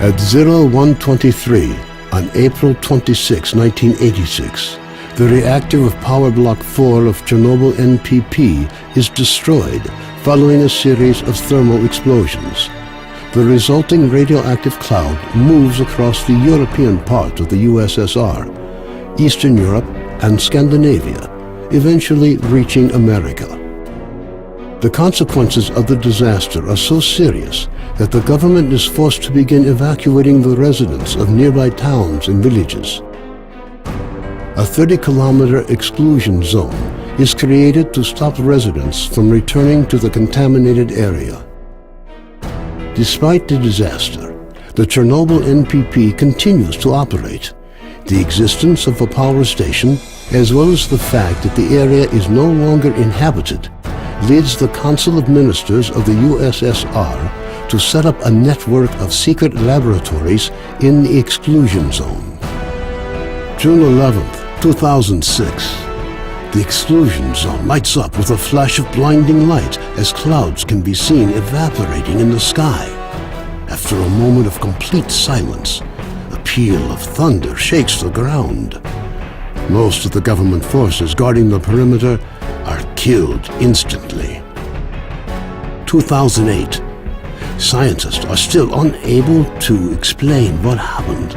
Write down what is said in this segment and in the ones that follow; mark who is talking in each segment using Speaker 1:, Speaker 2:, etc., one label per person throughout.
Speaker 1: At 0123 on April 26, 1986, the reactor of Power Block 4 of Chernobyl NPP is destroyed following a series of thermal explosions. The resulting radioactive cloud moves across the European part of the USSR, Eastern Europe, and Scandinavia, eventually reaching America. The consequences of the disaster are so serious that the government is forced to begin evacuating the residents of nearby towns and villages. A 30-kilometer exclusion zone is created to stop residents from returning to the contaminated area. Despite the disaster, the Chernobyl NPP continues to operate. The existence of a power station, as well as the fact that the area is no longer inhabited, leads the Council of Ministers of the USSR to set up a network of secret laboratories in the exclusion zone. June 11, 2006. The exclusion zone lights up with a flash of blinding light as clouds can be seen evaporating in the sky. After a moment of complete silence, a peal of thunder shakes the ground. Most of the government forces guarding the perimeter are killed instantly. 2008. Scientists are still unable to explain what happened.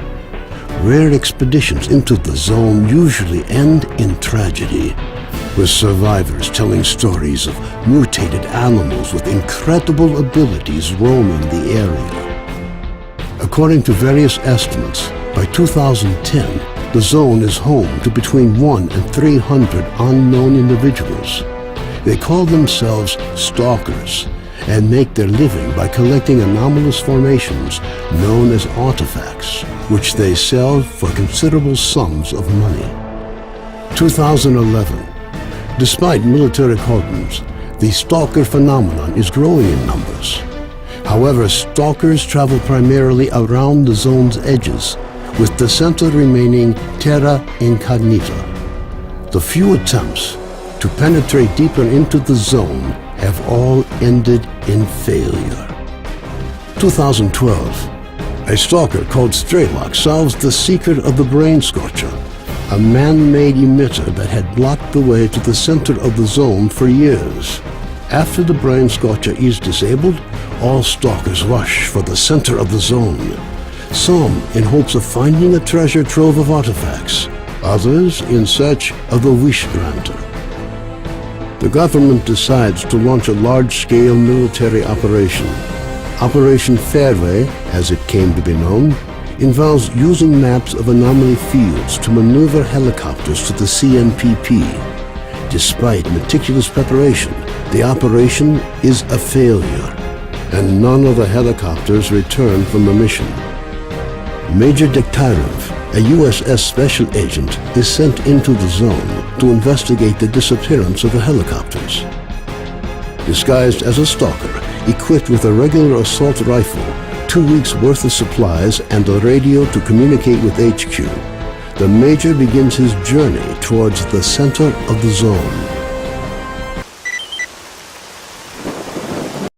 Speaker 1: Rare expeditions into the zone usually end in tragedy, with survivors telling stories of mutated animals with incredible abilities roaming the area. According to various estimates, by 2010, the zone is home to between 1 and 300 unknown individuals. They call themselves stalkers and make their living by collecting anomalous formations known as artifacts, which they sell for considerable sums of money. 2011. Despite military cordons, the stalker phenomenon is growing in numbers. However, stalkers travel primarily around the zone's edges, with the center remaining terra incognita. The few attempts to penetrate deeper into the zone have all ended in failure. 2012. A stalker called Strelok solves the secret of the brain scorcher, a man-made emitter that had blocked the way to the center of the zone for years. After the brain scorcher is disabled, all stalkers rush for the center of the zone. Some in hopes of finding a treasure trove of artifacts, others in search of the wish granter. The government decides to launch a large-scale military operation. Operation Fairway, as it came to be known, involves using maps of anomaly fields to maneuver helicopters to the CNPP. Despite meticulous preparation, the operation is a failure, and none of the helicopters return from the mission. Major Dektarov, a USS special agent, is sent into the zone to investigate the disappearance of the helicopters. Disguised as a stalker, equipped with a regular assault rifle, 2 weeks' worth of supplies, and a radio to communicate with HQ, the Major begins his journey towards the center of the zone.